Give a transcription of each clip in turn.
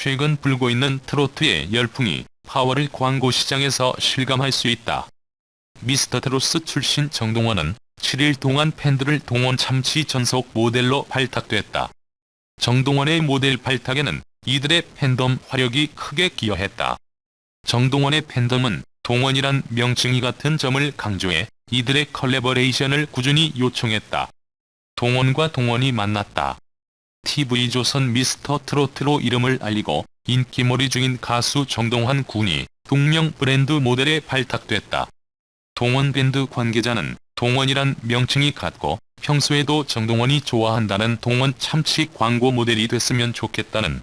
최근 불고 있는 트로트의 열풍이 8월 광고 시장에서 실감할 수 있다. 미스터트롯 출신 정동원은 7일 동안 팬들을 동원 참치 전속 모델로 발탁됐다. 정동원의 모델 발탁에는 이들의 팬덤 화력이 크게 기여했다. 정동원의 팬덤은 동원이란 명칭이 같은 점을 강조해 이들의 컬래버레이션을 꾸준히 요청했다. 동원과 동원이 만났다. TV조선 미스터트로트로 이름을 알리고 인기몰이 중인 가수 정동원 군이 동명 브랜드 모델에 발탁됐다. 동원 밴드 관계자는 동원이란 명칭이 같고 평소에도 정동원이 좋아한다는 동원 참치 광고 모델이 됐으면 좋겠다는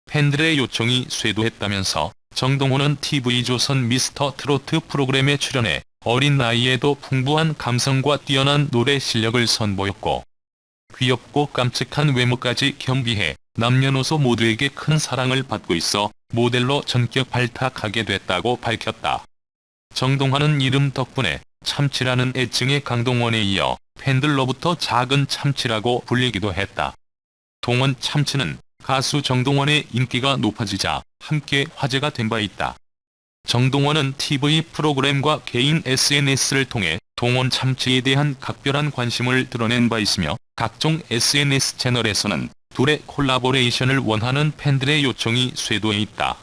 팬들의 요청이 쇄도했다면서 정동원은 TV조선 미스터트로트 프로그램에 출연해 어린 나이에도 풍부한 감성과 뛰어난 노래 실력을 선보였고 귀엽고 깜찍한 외모까지 겸비해 남녀노소 모두에게 큰 사랑을 받고 있어 모델로 전격 발탁하게 됐다고 밝혔다. 정동원은 이름 덕분에 참치라는 애칭의 강동원에 이어 팬들로부터 작은 참치라고 불리기도 했다. 동원 참치는 가수 정동원의 인기가 높아지자 함께 화제가 된 바 있다. 정동원은 TV 프로그램과 개인 SNS를 통해 동원 참치에 대한 각별한 관심을 드러낸 바 있으며 각종 SNS 채널에서는 둘의 콜라보레이션을 원하는 팬들의 요청이 쇄도해 있다.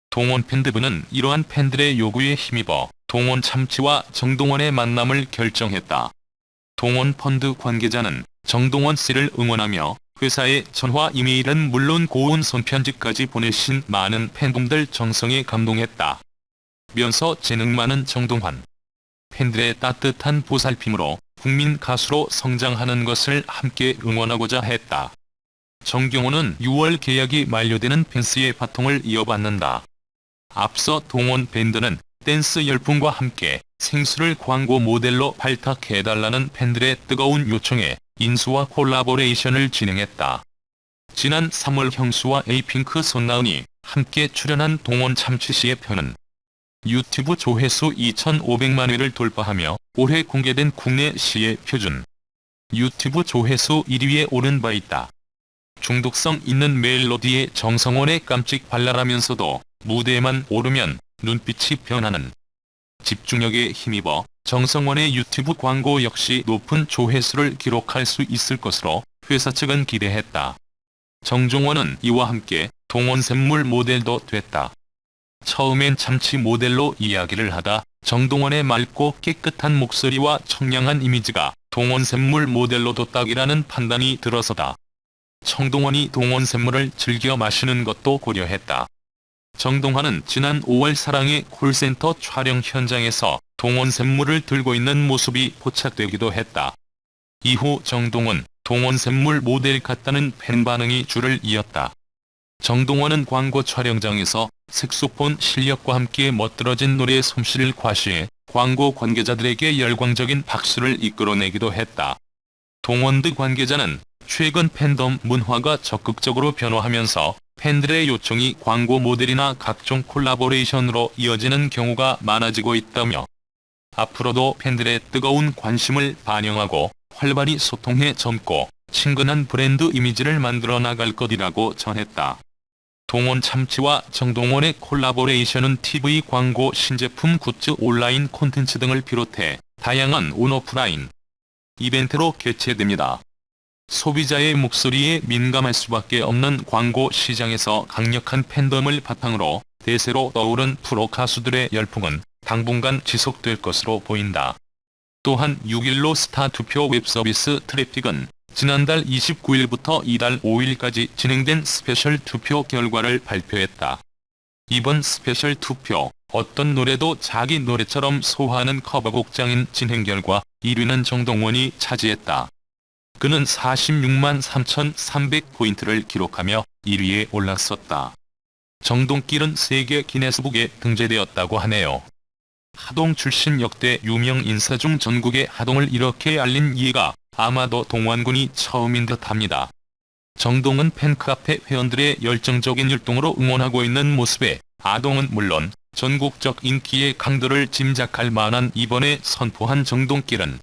동원 팬드부는 이러한 팬들의 요구에 힘입어 동원 참치와 정동원의 만남을 결정했다. 동원 펀드 관계자는 정동원 씨를 응원하며 회사에 전화 이메일은 물론 고운 손편지까지 보내신 많은 팬분들 정성에 감동했다. 면서 재능 많은 정동원. 팬들의 따뜻한 보살핌으로 국민 가수로 성장하는 것을 함께 응원하고자 했다. 정경호는 6월 계약이 만료되는 펜스의 바통을 이어받는다. 앞서 동원 밴드는 댄스 열풍과 함께 생수를 광고 모델로 발탁해달라는 팬들의 뜨거운 요청에 인수와 콜라보레이션을 진행했다. 지난 3월 형수와 에이핑크 손나은이 함께 출연한 동원 참치씨의 편은 유튜브 조회수 2,500만 회를 돌파하며 올해 공개된 국내 시의 표준 유튜브 조회수 1위에 오른 바 있다. 중독성 있는 멜로디에 정성원의 깜찍 발랄하면서도 무대에만 오르면 눈빛이 변하는 집중력에 힘입어 정성원의 유튜브 광고 역시 높은 조회수를 기록할 수 있을 것으로 회사 측은 기대했다. 정종원은 이와 함께 동원 샘물 모델도 됐다. 처음엔 참치 모델로 이야기를 하다 정동원의 맑고 깨끗한 목소리와 청량한 이미지가 동원 샘물 모델로도 딱이라는 판단이 들어서다. 정동원이 동원 샘물을 즐겨 마시는 것도 고려했다. 정동원은 지난 5월 사랑의 콜센터 촬영 현장에서 동원 샘물을 들고 있는 모습이 포착되기도 했다. 이후 정동원, 동원 샘물 모델 같다는 팬 반응이 줄을 이었다. 정동원은 광고 촬영장에서 색소폰 실력과 함께 멋들어진 노래 솜씨를 과시해 광고 관계자들에게 열광적인 박수를 이끌어내기도 했다. 동원드 관계자는 최근 팬덤 문화가 적극적으로 변화하면서 팬들의 요청이 광고 모델이나 각종 콜라보레이션으로 이어지는 경우가 많아지고 있다며 앞으로도 팬들의 뜨거운 관심을 반영하고 활발히 소통해 젊고 친근한 브랜드 이미지를 만들어 나갈 것이라고 전했다. 동원 참치와 정동원의 콜라보레이션은 TV 광고, 신제품 굿즈, 온라인 콘텐츠 등을 비롯해 다양한 온오프라인 이벤트로 개최됩니다. 소비자의 목소리에 민감할 수밖에 없는 광고 시장에서 강력한 팬덤을 바탕으로 대세로 떠오른 프로 가수들의 열풍은 당분간 지속될 것으로 보인다. 또한 6일로 스타 투표 웹서비스 트래픽은 지난달 29일부터 이달 5일까지 진행된 스페셜 투표 결과를 발표했다. 이번 스페셜 투표, 어떤 노래도 자기 노래처럼 소화하는 커버곡장인 진행 결과 1위는 정동원이 차지했다. 그는 46만 3,300포인트를 기록하며 1위에 올랐었다. 정동길은 세계 기네스북에 등재되었다고 하네요. 하동 출신 역대 유명 인사 중 전국에 하동을 이렇게 알린 이가 아마도 동원군이 처음인 듯합니다. 정동은 팬카페 회원들의 열정적인 율동으로 응원하고 있는 모습에 아동은 물론 전국적 인기의 강도를 짐작할 만한 이번에 선포한 정동길은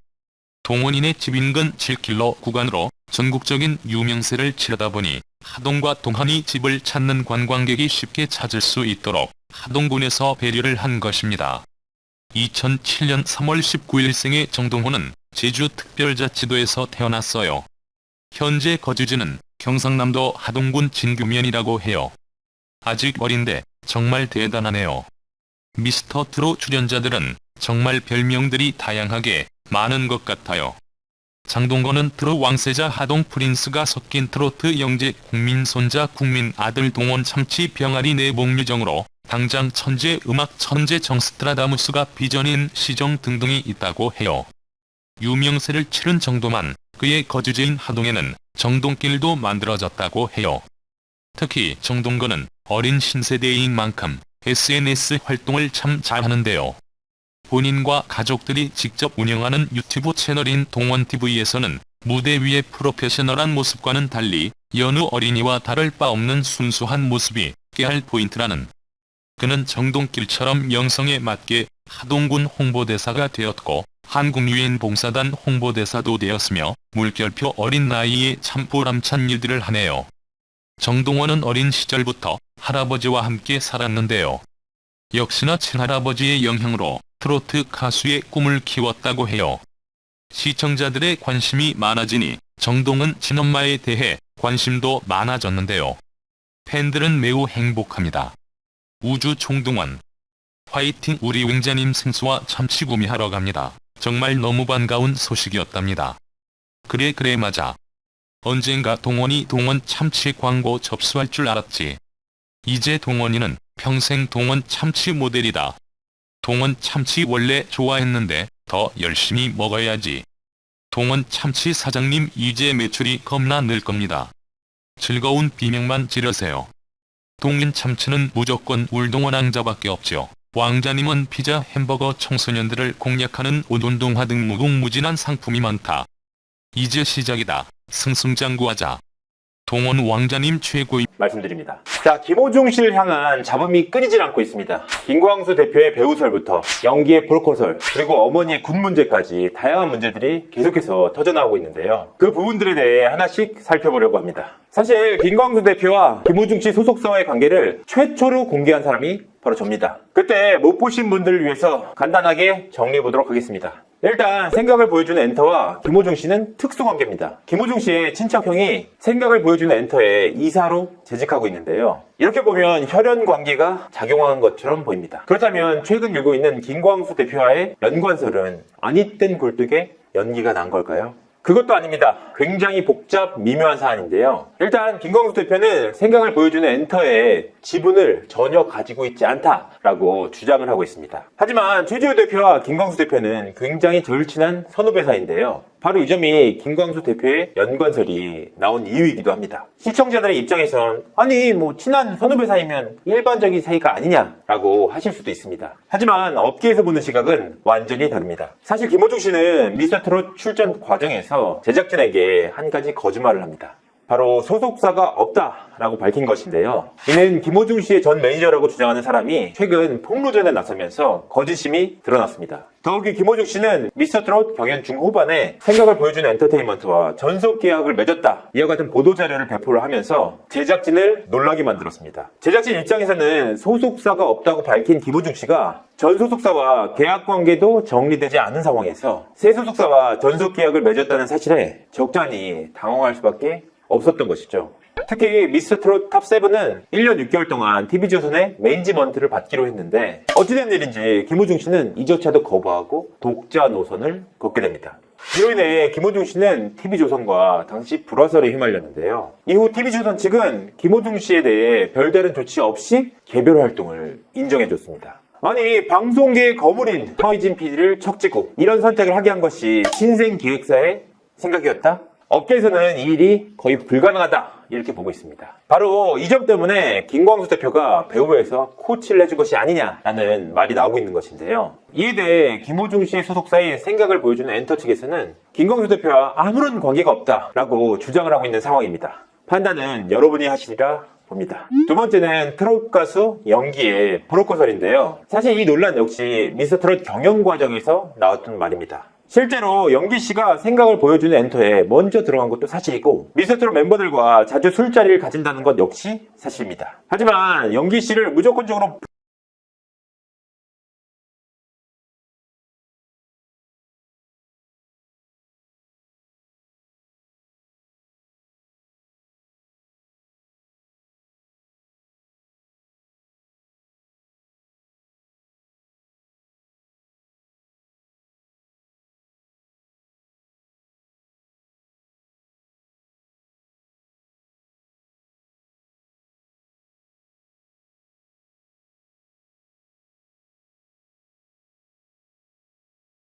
동원인의 집 인근 7km 구간으로 전국적인 유명세를 치르다 보니 하동과 동안이 집을 찾는 관광객이 쉽게 찾을 수 있도록 하동군에서 배려를 한 것입니다. 2007년 3월 19일 생의 정동호는 제주특별자치도에서 태어났어요. 현재 거주지는 경상남도 하동군 진규면이라고 해요. 아직 어린데 정말 대단하네요. 미스터 트롯 출연자들은 정말 별명들이 다양하게 많은 것 같아요. 장동건은 트롯 왕세자 하동 프린스가 섞인 트로트 영재 국민 손자 국민 아들 동원 참치 병아리 내복유정으로 당장 천재 음악 천재 정스트라다무스가 빚어낸 시정 등등이 있다고 해요. 유명세를 치른 정도만 그의 거주지인 하동에는 정동길도 만들어졌다고 해요. 특히 정동건은 어린 신세대인 만큼 SNS 활동을 참 잘하는데요. 본인과 가족들이 직접 운영하는 유튜브 채널인 동원TV에서는 무대 위의 프로페셔널한 모습과는 달리 여느 어린이와 다를 바 없는 순수한 모습이 깨알 포인트라는. 그는 정동길처럼 영성에 맞게 하동군 홍보대사가 되었고 한국유엔봉사단 홍보대사도 되었으며 물결표 어린 나이에 참 보람찬 일들을 하네요. 정동원은 어린 시절부터 할아버지와 함께 살았는데요. 역시나 친할아버지의 영향으로 트로트 가수의 꿈을 키웠다고 해요. 시청자들의 관심이 많아지니 정동은 친엄마에 대해 관심도 많아졌는데요. 팬들은 매우 행복합니다. 우주 총동원 화이팅 우리 윙자님 생수와 참치 구매하러 갑니다. 정말 너무 반가운 소식이었답니다. 그래 맞아. 언젠가 동원이 동원 참치 광고 접수할 줄 알았지. 이제 동원이는 평생 동원 참치 모델이다. 동원 참치 원래 좋아했는데 더 열심히 먹어야지. 동원 참치 사장님 이제 매출이 겁나 늘 겁니다. 즐거운 비명만 지르세요. 동인 참치는 무조건 울동원 왕자밖에 없죠. 왕자님은 피자 햄버거 청소년들을 공략하는 우돈동화 등 무궁무진한 상품이 많다. 이제 시작이다. 승승장구하자. 동원 왕자님 최고의 말씀드립니다. 자, 김호중 씨를 향한 잡음이 끊이질 않고 있습니다. 김광수 대표의 배우설부터 연기의 브로커설, 그리고 어머니의 군 문제까지 다양한 문제들이 계속해서 터져나오고 있는데요. 그 부분들에 대해 하나씩 살펴보려고 합니다. 사실 김광수 대표와 김호중 씨 소속사와의 관계를 최초로 공개한 사람이 바로 접니다. 그때 못 보신 분들을 위해서 간단하게 정리해보도록 하겠습니다. 일단 생각을 보여주는 엔터와 김호중 씨는 특수관계입니다. 김호중 씨의 친척형이 생각을 보여주는 엔터에 이사로 재직하고 있는데요. 이렇게 보면 혈연관계가 작용한 것처럼 보입니다. 그렇다면 최근 일고 있는 김광수 대표와의 연관설은 아니땐 굴뚝에 연기가 난 걸까요? 그것도 아닙니다. 굉장히 복잡 미묘한 사안인데요. 일단 김광수 대표는 생각을 보여주는 엔터에 지분을 전혀 가지고 있지 않다라고 주장을 하고 있습니다. 하지만 최재호 대표와 김광수 대표는 굉장히 절친한 선후배 사이인데요. 바로 이 점이 김광수 대표의 연관설이 나온 이유이기도 합니다. 시청자들의 입장에선 아니 친한 선후배 사이면 일반적인 사이가 아니냐라고 하실 수도 있습니다. 하지만 업계에서 보는 시각은 완전히 다릅니다. 사실 김호중 씨는 미스터트롯 출전 과정에서 제작진에게 한 가지 거짓말을 합니다. 바로 소속사가 없다라고 밝힌 것인데요. 이는 김호중 씨의 전 매니저라고 주장하는 사람이 최근 폭로전에 나서면서 거짓임이 드러났습니다. 더욱이 김호중 씨는 미스터트롯 경연 중후반에 생각을 보여주는 엔터테인먼트와 전속 계약을 맺었다, 이와 같은 보도자료를 배포를 하면서 제작진을 놀라게 만들었습니다. 제작진 입장에서는 소속사가 없다고 밝힌 김호중 씨가 전 소속사와 계약 관계도 정리되지 않은 상황에서 새 소속사와 전속 계약을 맺었다는 사실에 적잖이 당황할 수밖에 없었던 것이죠. 특히 미스터트롯 탑7은 1년 6개월 동안 TV조선의 매니지먼트를 받기로 했는데 어찌된 일인지 김호중 씨는 이조차도 거부하고 독자 노선을 걷게 됩니다. 이로 인해 김호중 씨는 TV조선과 당시 불화설에 휘말렸는데요. 이후 TV조선 측은 김호중 씨에 대해 별다른 조치 없이 개별 활동을 인정해줬습니다. 아니, 방송계의 거물인 허이진 PD를 척지고 이런 선택을 하게 한 것이 신생기획사의 생각이었다? 업계에서는 이 일이 거의 불가능하다, 이렇게 보고 있습니다. 바로 이 점 때문에 김광수 대표가 배우에서 코치를 해준 것이 아니냐라는 말이 나오고 있는 것인데요. 이에 대해 김호중 씨의 소속사인 생각을 보여주는 엔터 측에서는 김광수 대표와 아무런 관계가 없다라고 주장을 하고 있는 상황입니다. 판단은 여러분이 하시리라 봅니다. 두 번째는 트롯 가수 연기의 브로커설인데요. 사실 이 논란 역시 미스터트롯 경영 과정에서 나왔던 말입니다. 실제로 영기 씨가 생각을 보여주는 엔터에 먼저 들어간 것도 사실이고 미스터트롯 멤버들과 자주 술자리를 가진다는 것 역시 사실입니다. 하지만 영기 씨를 무조건적으로